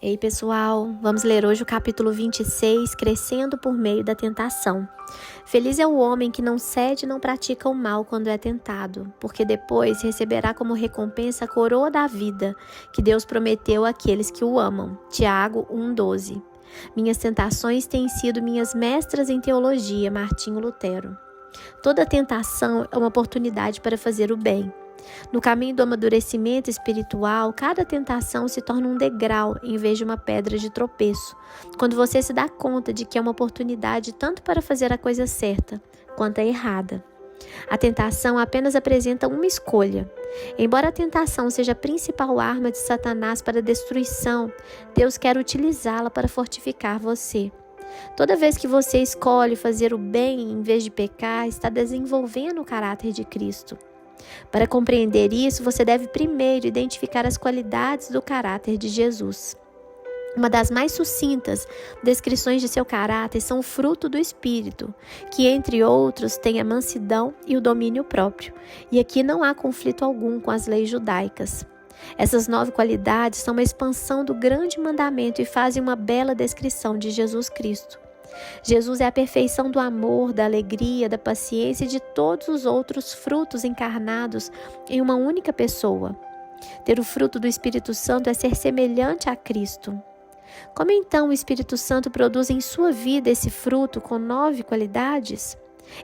Ei pessoal, vamos ler hoje o capítulo 26, Crescendo por meio da tentação. Feliz é o homem que não cede e não pratica o mal quando é tentado, porque depois receberá como recompensa a coroa da vida, que Deus prometeu àqueles que o amam. Tiago 1,12. Minhas tentações têm sido minhas mestras em teologia, Martinho Lutero. Toda tentação é uma oportunidade para fazer o bem. No caminho do amadurecimento espiritual, cada tentação se torna um degrau em vez de uma pedra de tropeço, quando você se dá conta de que é uma oportunidade tanto para fazer a coisa certa quanto a errada. A tentação apenas apresenta uma escolha. Embora a tentação seja a principal arma de Satanás para a destruição, Deus quer utilizá-la para fortificar você. Toda vez que você escolhe fazer o bem em vez de pecar, está desenvolvendo o caráter de Cristo. Para compreender isso, você deve primeiro identificar as qualidades do caráter de Jesus. Uma das mais sucintas descrições de seu caráter são o fruto do Espírito, que, entre outros, tem a mansidão e o domínio próprio. E aqui não há conflito algum com as leis judaicas. Essas 9 qualidades são uma expansão do grande mandamento e fazem uma bela descrição de Jesus Cristo. Jesus é a perfeição do amor, da alegria, da paciência e de todos os outros frutos encarnados em uma única pessoa. Ter o fruto do Espírito Santo é ser semelhante a Cristo. Como então o Espírito Santo produz em sua vida esse fruto com 9 qualidades?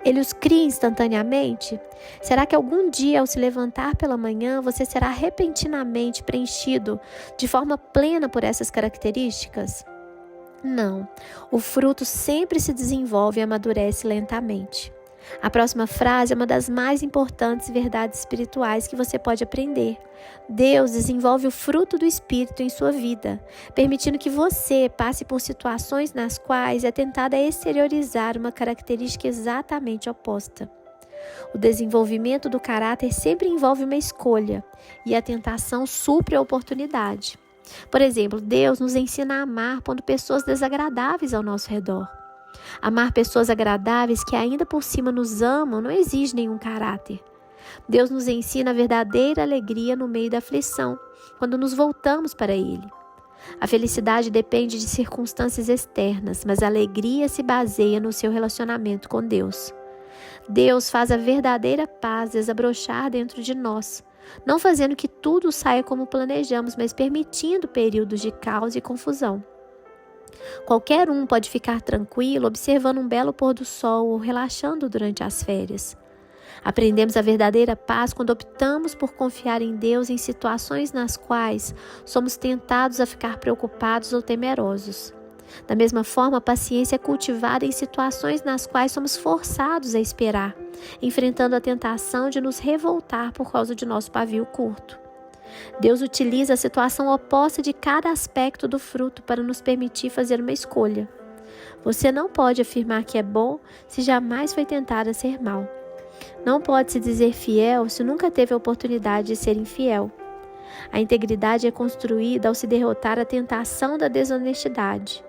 Ele os cria instantaneamente? Será que algum dia, ao se levantar pela manhã, você será repentinamente preenchido de forma plena por essas características? Não, o fruto sempre se desenvolve e amadurece lentamente. A próxima frase é uma das mais importantes verdades espirituais que você pode aprender. Deus desenvolve o fruto do Espírito em sua vida, permitindo que você passe por situações nas quais é tentado a exteriorizar uma característica exatamente oposta. O desenvolvimento do caráter sempre envolve uma escolha, e a tentação supre a oportunidade. Por exemplo, Deus nos ensina a amar pondo pessoas desagradáveis ao nosso redor. Amar pessoas agradáveis que ainda por cima nos amam não exige nenhum caráter. Deus nos ensina a verdadeira alegria no meio da aflição, quando nos voltamos para Ele. A felicidade depende de circunstâncias externas, mas a alegria se baseia no seu relacionamento com Deus. Deus faz a verdadeira paz desabrochar dentro de nós, não fazendo que tudo saia como planejamos, mas permitindo períodos de caos e confusão. Qualquer um pode ficar tranquilo observando um belo pôr do sol ou relaxando durante as férias. Aprendemos a verdadeira paz quando optamos por confiar em Deus em situações nas quais somos tentados a ficar preocupados ou temerosos. Da mesma forma, a paciência é cultivada em situações nas quais somos forçados a esperar, enfrentando a tentação de nos revoltar por causa de nosso pavio curto. Deus utiliza a situação oposta de cada aspecto do fruto para nos permitir fazer uma escolha. Você não pode afirmar que é bom se jamais foi tentado a ser mal. Não pode se dizer fiel se nunca teve a oportunidade de ser infiel. A integridade é construída ao se derrotar a tentação da desonestidade.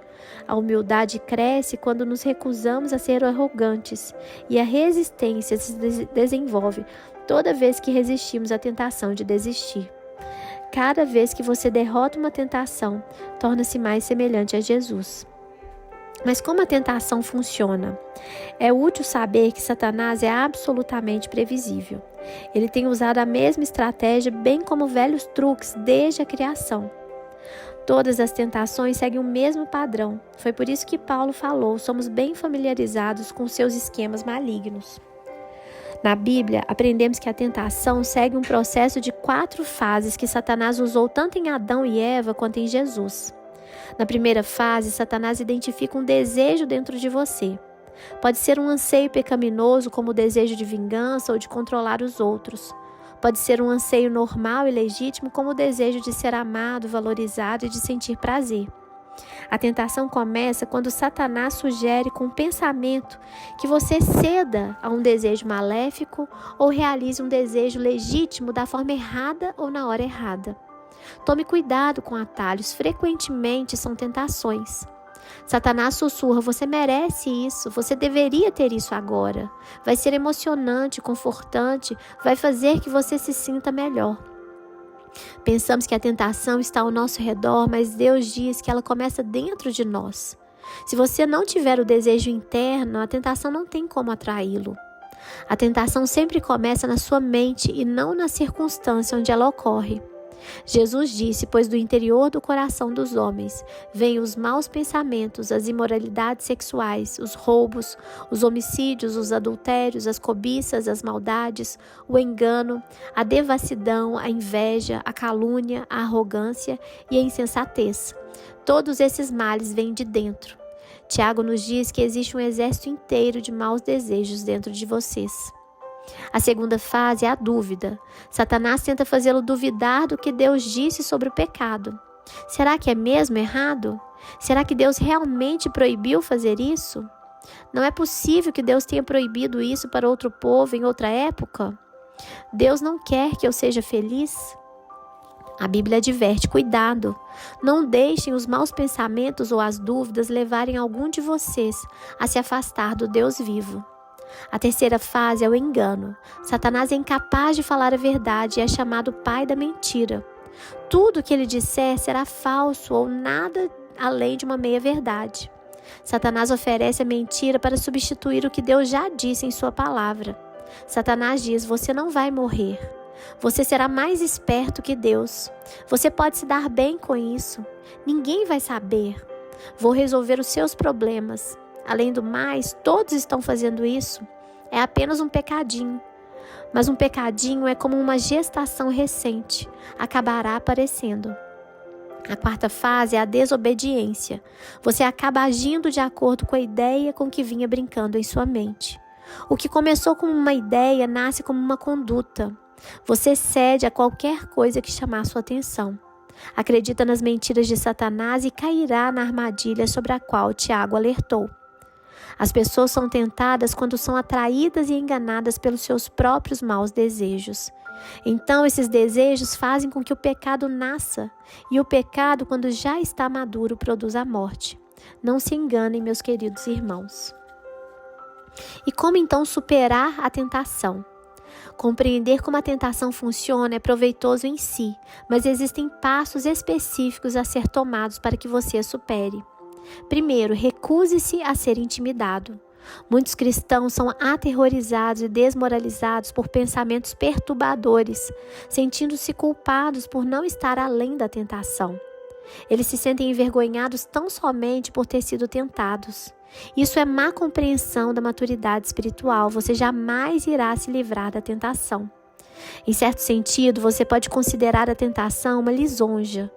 A humildade cresce quando nos recusamos a ser arrogantes, e a resistência se desenvolve toda vez que resistimos à tentação de desistir. Cada vez que você derrota uma tentação, torna-se mais semelhante a Jesus. Mas como a tentação funciona? É útil saber que Satanás é absolutamente previsível. Ele tem usado a mesma estratégia, bem como velhos truques, desde a criação. Todas as tentações seguem o mesmo padrão. Foi por isso que Paulo falou: somos bem familiarizados com seus esquemas malignos. Na Bíblia, aprendemos que a tentação segue um processo de 4 fases que Satanás usou tanto em Adão e Eva quanto em Jesus. Na primeira fase, Satanás identifica um desejo dentro de você. Pode ser um anseio pecaminoso, como o desejo de vingança ou de controlar os outros. Pode ser um anseio normal e legítimo, como o desejo de ser amado, valorizado e de sentir prazer. A tentação começa quando Satanás sugere com o pensamento que você ceda a um desejo maléfico ou realize um desejo legítimo da forma errada ou na hora errada. Tome cuidado com atalhos, frequentemente são tentações. Satanás sussurra: você merece isso, você deveria ter isso agora. Vai ser emocionante, confortante, vai fazer que você se sinta melhor. Pensamos que a tentação está ao nosso redor, mas Deus diz que ela começa dentro de nós. Se você não tiver o desejo interno, a tentação não tem como atraí-lo. A tentação sempre começa na sua mente e não na circunstância onde ela ocorre. Jesus disse: pois do interior do coração dos homens vêm os maus pensamentos, as imoralidades sexuais, os roubos, os homicídios, os adultérios, as cobiças, as maldades, o engano, a devassidão, a inveja, a calúnia, a arrogância e a insensatez. Todos esses males vêm de dentro. Tiago nos diz que existe um exército inteiro de maus desejos dentro de vocês. A segunda fase é a dúvida. Satanás tenta fazê-lo duvidar do que Deus disse sobre o pecado. Será que é mesmo errado? Será que Deus realmente proibiu fazer isso? Não é possível que Deus tenha proibido isso para outro povo em outra época? Deus não quer que eu seja feliz? A Bíblia adverte: cuidado, não deixem os maus pensamentos ou as dúvidas levarem algum de vocês a se afastar do Deus vivo. A terceira fase é o engano. Satanás é incapaz de falar a verdade e é chamado pai da mentira. Tudo o que ele disser será falso ou nada além de uma meia-verdade. Satanás oferece a mentira para substituir o que Deus já disse em sua palavra. Satanás diz: você não vai morrer. Você será mais esperto que Deus. Você pode se dar bem com isso. Ninguém vai saber. Vou resolver os seus problemas. Além do mais, todos estão fazendo isso. É apenas um pecadinho. Mas um pecadinho é como uma gestação recente. Acabará aparecendo. A quarta fase é a desobediência. Você acaba agindo de acordo com a ideia com que vinha brincando em sua mente. O que começou como uma ideia nasce como uma conduta. Você cede a qualquer coisa que chamar sua atenção. Acredita nas mentiras de Satanás e cairá na armadilha sobre a qual Tiago alertou. As pessoas são tentadas quando são atraídas e enganadas pelos seus próprios maus desejos. Então, esses desejos fazem com que o pecado nasça, e o pecado, quando já está maduro, produz a morte. Não se enganem, meus queridos irmãos. E como então superar a tentação? Compreender como a tentação funciona é proveitoso em si, mas existem passos específicos a ser tomados para que você a supere. Primeiro, recuse-se a ser intimidado. Muitos cristãos são aterrorizados e desmoralizados por pensamentos perturbadores, sentindo-se culpados por não estar além da tentação. Eles se sentem envergonhados tão somente por ter sido tentados. Isso é má compreensão da maturidade espiritual. Você jamais irá se livrar da tentação. Em certo sentido, você pode considerar a tentação uma lisonja.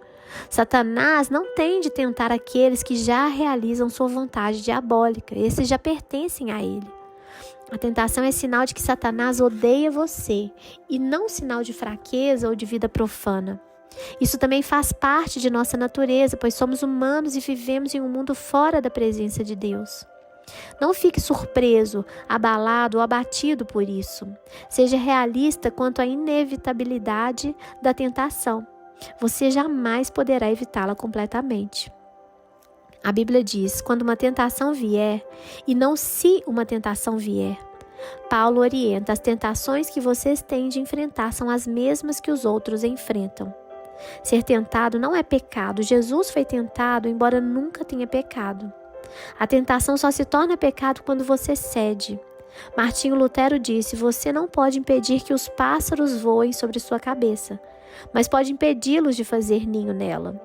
Satanás não tem de tentar aqueles que já realizam sua vontade diabólica. Esses já pertencem a ele. A tentação é sinal de que Satanás odeia você e não sinal de fraqueza ou de vida profana. Isso também faz parte de nossa natureza, pois somos humanos e vivemos em um mundo fora da presença de Deus. Não fique surpreso, abalado ou abatido por isso. Seja realista quanto à inevitabilidade da tentação. Você jamais poderá evitá-la completamente. A Bíblia diz: quando uma tentação vier, e não se uma tentação vier. Paulo orienta: as tentações que vocês têm de enfrentar são as mesmas que os outros enfrentam. Ser tentado não é pecado. Jesus foi tentado, embora nunca tenha pecado. A tentação só se torna pecado quando você cede. Martinho Lutero disse: você não pode impedir que os pássaros voem sobre sua cabeça, mas pode impedi-los de fazer ninho nela.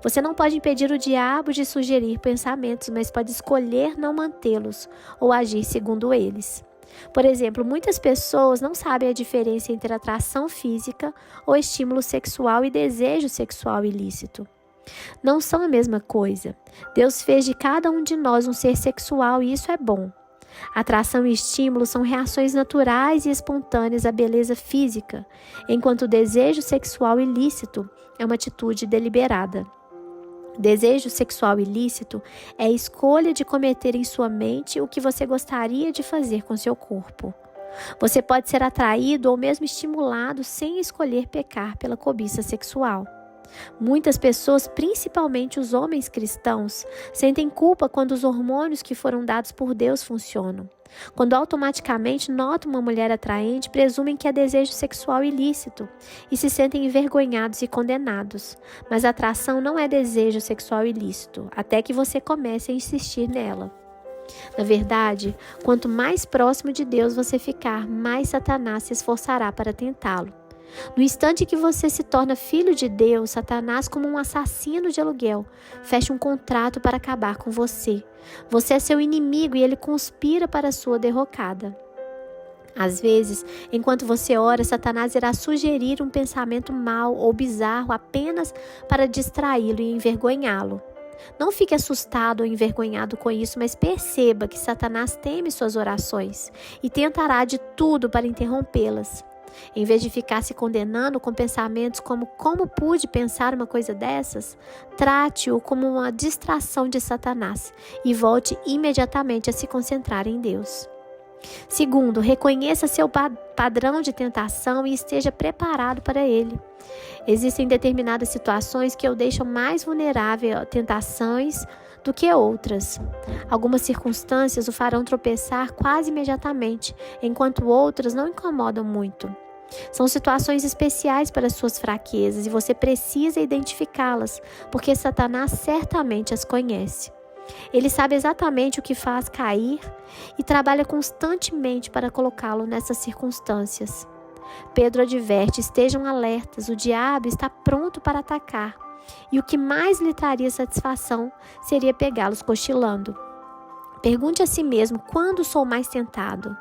Você não pode impedir o diabo de sugerir pensamentos, mas pode escolher não mantê-los ou agir segundo eles. Por exemplo, muitas pessoas não sabem a diferença entre atração física ou estímulo sexual e desejo sexual ilícito. Não são a mesma coisa. Deus fez de cada um de nós um ser sexual e isso é bom. Atração e estímulo são reações naturais e espontâneas à beleza física, enquanto o desejo sexual ilícito é uma atitude deliberada. Desejo sexual ilícito é a escolha de cometer em sua mente o que você gostaria de fazer com seu corpo. Você pode ser atraído ou mesmo estimulado sem escolher pecar pela cobiça sexual. Muitas pessoas, principalmente os homens cristãos, sentem culpa quando os hormônios que foram dados por Deus funcionam. Quando automaticamente notam uma mulher atraente, presumem que é desejo sexual ilícito e se sentem envergonhados e condenados. Mas a atração não é desejo sexual ilícito, até que você comece a insistir nela. Na verdade, quanto mais próximo de Deus você ficar, mais Satanás se esforçará para tentá-lo. No instante que você se torna filho de Deus, Satanás, como um assassino de aluguel, fecha um contrato para acabar com você. Você é seu inimigo e ele conspira para a sua derrocada. Às vezes, enquanto você ora, Satanás irá sugerir um pensamento mau ou bizarro apenas para distraí-lo e envergonhá-lo. Não fique assustado ou envergonhado com isso, mas perceba que Satanás teme suas orações e tentará de tudo para interrompê-las. Em vez de ficar se condenando com pensamentos como pude pensar uma coisa dessas, trate-o como uma distração de Satanás e volte imediatamente a se concentrar em Deus. Segundo, reconheça seu padrão de tentação e esteja preparado para ele. Existem determinadas situações que o deixam mais vulnerável a tentações do que outras. Algumas circunstâncias o farão tropeçar quase imediatamente, enquanto outras não incomodam muito. São situações especiais para suas fraquezas e você precisa identificá-las, porque Satanás certamente as conhece. Ele sabe exatamente o que faz cair e trabalha constantemente para colocá-lo nessas circunstâncias. Pedro adverte: estejam alertas, o diabo está pronto para atacar, e o que mais lhe traria satisfação seria pegá-los cochilando. Pergunte a si mesmo: quando sou mais tentado?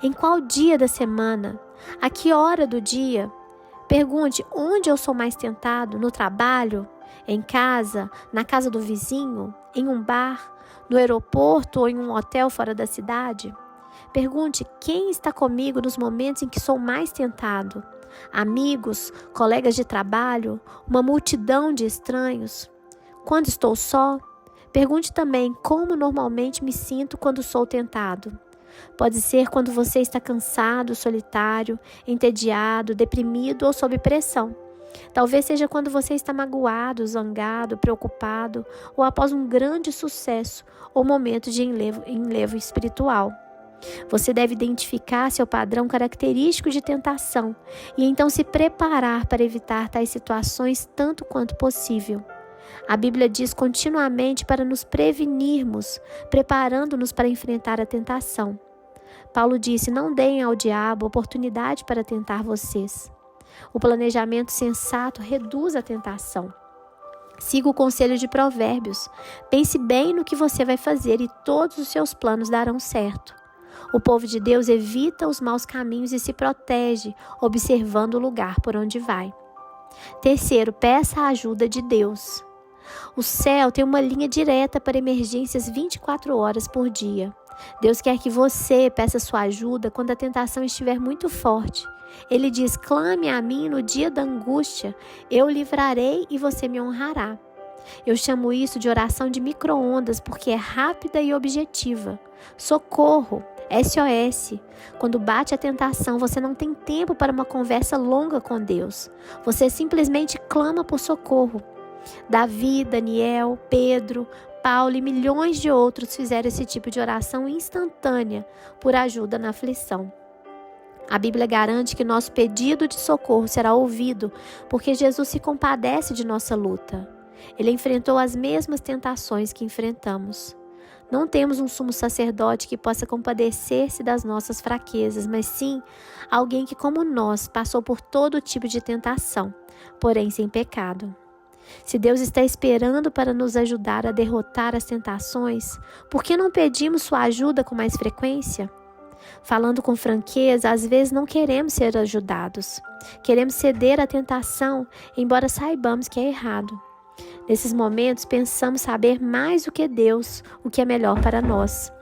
Em qual dia da semana? A que hora do dia? Pergunte: onde eu sou mais tentado? No trabalho? Em casa? Na casa do vizinho? Em um bar? No aeroporto ou em um hotel fora da cidade? Pergunte: quem está comigo nos momentos em que sou mais tentado? Amigos, colegas de trabalho, uma multidão de estranhos? Quando estou só? Pergunte também como normalmente me sinto quando sou tentado. Pode ser quando você está cansado, solitário, entediado, deprimido ou sob pressão. Talvez seja quando você está magoado, zangado, preocupado ou após um grande sucesso ou momento de enlevo espiritual. Você deve identificar seu padrão característico de tentação e então se preparar para evitar tais situações tanto quanto possível. A Bíblia diz continuamente para nos prevenirmos, preparando-nos para enfrentar a tentação. Paulo disse: não deem ao diabo oportunidade para tentar vocês. O planejamento sensato reduz a tentação. Siga o conselho de Provérbios. Pense bem no que você vai fazer e todos os seus planos darão certo. O povo de Deus evita os maus caminhos e se protege, observando o lugar por onde vai. Terceiro, peça a ajuda de Deus. O céu tem uma linha direta para emergências 24 horas por dia. Deus quer que você peça sua ajuda quando a tentação estiver muito forte. Ele diz: clame a mim no dia da angústia, eu o livrarei e você me honrará. Eu chamo isso de oração de micro-ondas porque é rápida e objetiva. Socorro, SOS. Quando bate a tentação, você não tem tempo para uma conversa longa com Deus. Você simplesmente clama por socorro. Davi, Daniel, Pedro, Paulo e milhões de outros fizeram esse tipo de oração instantânea por ajuda na aflição. A Bíblia garante que nosso pedido de socorro será ouvido, porque Jesus se compadece de nossa luta. Ele enfrentou as mesmas tentações que enfrentamos. Não temos um sumo sacerdote que possa compadecer-se das nossas fraquezas, mas sim alguém que, como nós, passou por todo tipo de tentação, porém sem pecado. Se Deus está esperando para nos ajudar a derrotar as tentações, por que não pedimos sua ajuda com mais frequência? Falando com franqueza, às vezes não queremos ser ajudados. Queremos ceder à tentação, embora saibamos que é errado. Nesses momentos, pensamos saber mais do que Deus, o que é melhor para nós.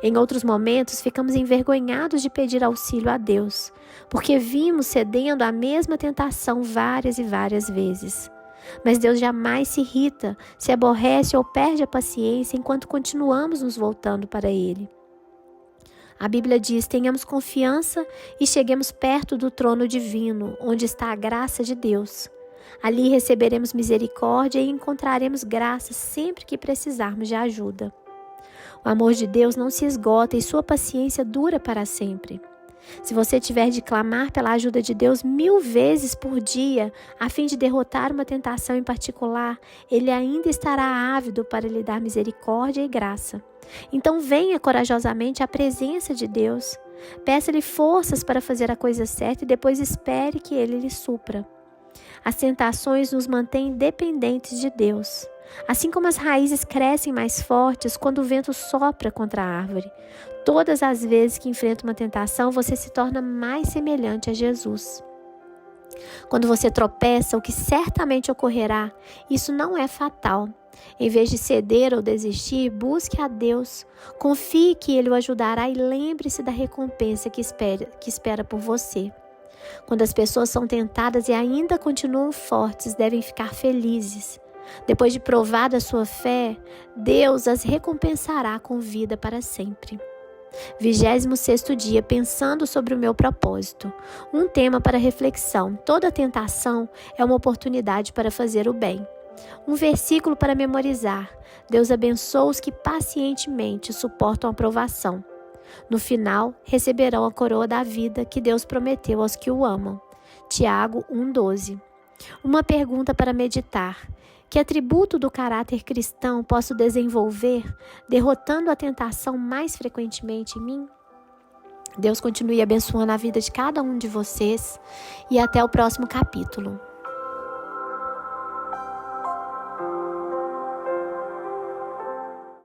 Em outros momentos, ficamos envergonhados de pedir auxílio a Deus, porque vimos cedendo à mesma tentação várias e várias vezes. Mas Deus jamais se irrita, se aborrece ou perde a paciência enquanto continuamos nos voltando para Ele. A Bíblia diz: tenhamos confiança e cheguemos perto do trono divino, onde está a graça de Deus. Ali receberemos misericórdia e encontraremos graça sempre que precisarmos de ajuda. O amor de Deus não se esgota e sua paciência dura para sempre. Se você tiver de clamar pela ajuda de Deus 1000 vezes por dia, a fim de derrotar uma tentação em particular, Ele ainda estará ávido para lhe dar misericórdia e graça. Então venha corajosamente à presença de Deus. Peça-lhe forças para fazer a coisa certa e depois espere que Ele lhe supra. As tentações nos mantêm dependentes de Deus. Assim como as raízes crescem mais fortes quando o vento sopra contra a árvore, todas as vezes que enfrenta uma tentação, você se torna mais semelhante a Jesus. Quando você tropeça, o que certamente ocorrerá, isso não é fatal. Em vez de ceder ou desistir, busque a Deus, confie que Ele o ajudará e lembre-se da recompensa que espera por você. Quando as pessoas são tentadas e ainda continuam fortes, devem ficar felizes. Depois de provada a sua fé, Deus as recompensará com vida para sempre. 26º dia, pensando sobre o meu propósito. Um tema para reflexão. Toda tentação é uma oportunidade para fazer o bem. Um versículo para memorizar. Deus abençoa os que pacientemente suportam a provação. No final, receberão a coroa da vida que Deus prometeu aos que o amam. Tiago 1,12. Uma pergunta para meditar. Que atributo do caráter cristão posso desenvolver, derrotando a tentação mais frequentemente em mim? Deus continue abençoando a vida de cada um de vocês e até o próximo capítulo.